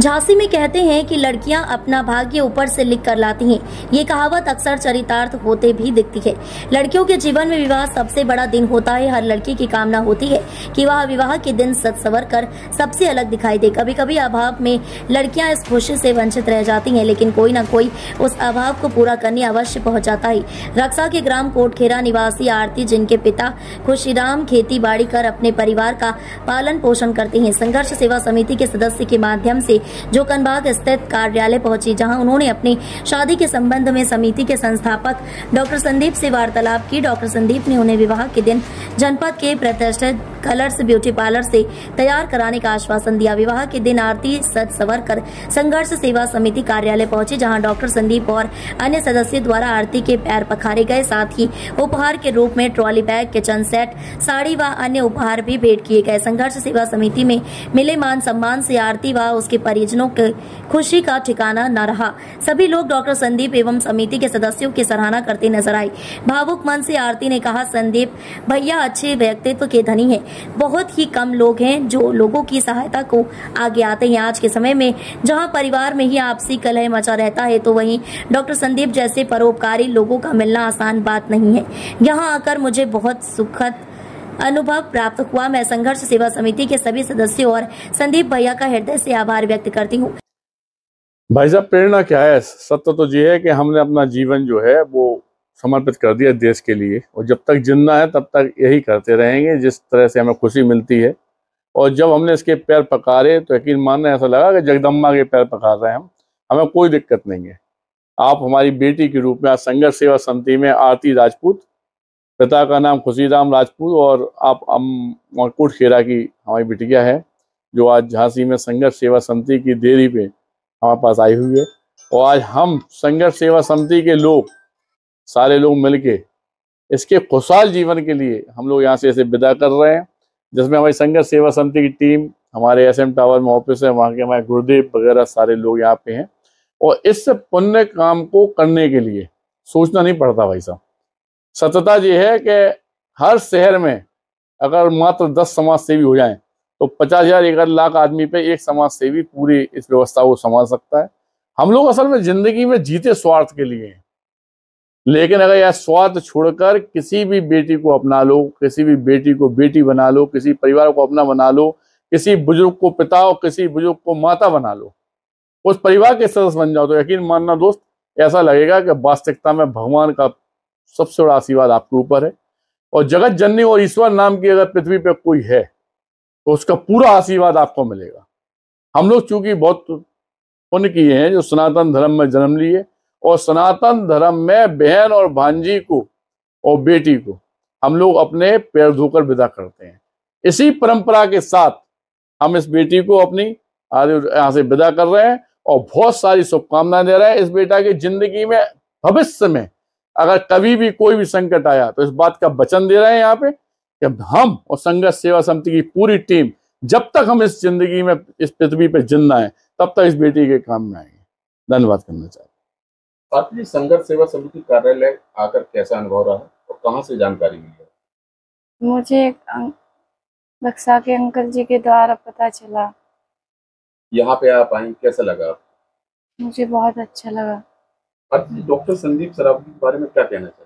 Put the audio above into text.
झांसी में कहते हैं कि लड़कियां अपना भाग्य ऊपर से लिख कर लाती हैं। ये कहावत अक्सर चरितार्थ होते भी दिखती है। लड़कियों के जीवन में विवाह सबसे बड़ा दिन होता है। हर लड़की की कामना होती है कि वह विवाह के दिन सज संवर कर सबसे अलग दिखाई दे। कभी कभी अभाव में लड़कियां इस खुशी से वंचित रह जाती हैं, लेकिन कोई न कोई उस अभाव को पूरा करने अवश्य पहुँच जाता है। रक्षा के ग्राम कोटखेरा निवासी आरती, जिनके पिता खुशीराम खेती बाड़ी कर अपने परिवार का पालन पोषण करते हैं, संघर्ष सेवा समिति के सदस्य के माध्यम से जोकनबाग स्थित कार्यालय पहुंची, जहां उन्होंने अपनी शादी के संबंध में समिति के संस्थापक डॉक्टर संदीप से वार्तालाप की। डॉक्टर संदीप ने उन्हें विवाह के दिन जनपद के प्रतिष्ठित कलर्स ब्यूटी पार्लर से तैयार कराने का आश्वासन दिया। विवाह के दिन आरती सज संवर कर संघर्ष सेवा समिति कार्यालय पहुंची, जहां डॉक्टर संदीप और अन्य सदस्यों द्वारा आरती के पैर पखारे गए। साथ ही उपहार के रूप में trolley bag, kitchen set, sari व अन्य उपहार भी भेंट किए गए। संघर्ष सेवा समिति में मिले मान सम्मान से आरती व उसके परिजनों की खुशी का ठिकाना न रहा। सभी लोग डॉक्टर संदीप एवं समिति के सदस्यों की सराहना करते नजर आए। भावुक मन से आरती ने कहा, संदीप भैया अच्छे व्यक्तित्व के धनी हैं। बहुत ही कम लोग हैं जो लोगों की सहायता को आगे आते हैं। आज के समय में जहां परिवार में ही आपसी कलह मचा रहता है, तो वहीं डॉक्टर संदीप जैसे परोपकारी लोगों का मिलना आसान बात नहीं है। यहाँ आकर मुझे बहुत सुखद अनुभव प्राप्त हुआ। मैं संघर्ष सेवा समिति के सभी सदस्यों और संदीप भैया का हृदय से आभार व्यक्त करती हूँ। भाई साहब, प्रेरणा क्या है? सत्य तो ये है कि हमने अपना जीवन जो है वो समर्पित कर दिया देश के लिए, और जब तक जिंदा है तब तक यही करते रहेंगे जिस तरह से हमें खुशी मिलती है। और जब हमने इसके पैर पखारे तो यकीन मानना ऐसा लगा कि जगदम्बा के पैर पखार रहे हैं हम। हमें कोई दिक्कत नहीं है। आप हमारी बेटी के रूप में आज संघर्ष सेवा समिति में आरती राजपूत, पिता का नाम खुशीराम राजपूत, और आप कोटखेरा की हमारी बिटिया है, जो आज झांसी में संघर्ष सेवा समिति की देरी पे हमारे पास आई हुई है। और आज हम संघर्ष सेवा समिति के लोग, सारे लोग मिलके इसके खुशहाल जीवन के लिए हम लोग यहाँ से ऐसे विदा कर रहे हैं, जिसमें हमारी संघर्ष सेवा समिति की टीम, हमारे SM टावर में ऑफिस है, वहाँ के हमारे गुरुदेव वगैरह सारे लोग यहाँ पे हैं। और इस पुण्य काम को करने के लिए सोचना नहीं पड़ता भाई साहब। सत्यता ये है कि हर शहर में अगर मात्र 10 समाज सेवी हो जाएं तो 50,000 1 लाख आदमी पे एक समाज सेवी पूरी इस व्यवस्था को संभाल सकता है। हम लोग असल में जिंदगी में जीते स्वार्थ के लिए हैं, लेकिन अगर यह स्वार्थ छोड़कर किसी भी बेटी को अपना लो, किसी भी बेटी को बेटी बना लो, किसी परिवार को अपना बना लो, किसी बुजुर्ग को पिता और किसी बुजुर्ग को माता बना लो, उस परिवार के सदस्य बन जाओ, तो यकीन मानना दोस्त, ऐसा लगेगा कि वास्तविकता में भगवान का सबसे बड़ा आशीर्वाद आपके ऊपर है। और जगत जननी और ईश्वर नाम की अगर पृथ्वी पे कोई है तो उसका पूरा आशीर्वाद आपको मिलेगा। हम लोग चूंकि बहुत पुण्य किए हैं जो सनातन धर्म में जन्म लिए, और सनातन धर्म में बहन और भांजी को और बेटी को हम लोग अपने पैर धोकर विदा करते हैं। इसी परंपरा के साथ हम इस बेटी को अपनी यहाँ से विदा कर रहे हैं और बहुत सारी शुभकामनाएं दे रहे हैं। इस बेटा की जिंदगी में भविष्य में अगर कभी भी कोई भी संकट आया तो इस बात का वचन दे रहे हैं यहाँ पे कि हम और संघर्ष सेवा समिति की पूरी टीम, जब तक हम इस जिंदगी में इस पृथ्वी पे जिंदा है तब तक इस बेटी के काम में आएंगे। धन्यवाद करना चाहिए। आपकी संघर्ष सेवा समिति कार्यालय आकर कैसा अनुभव रहा और कहाँ से जानकारी मिली है? मुझे रक्षा के अंकल जी के द्वारा पता चला। यहाँ पे आप आई, कैसा लगा? मुझे बहुत अच्छा लगा। डॉक्टर संदीप सरावगी के बारे में क्या कहना चाहिए?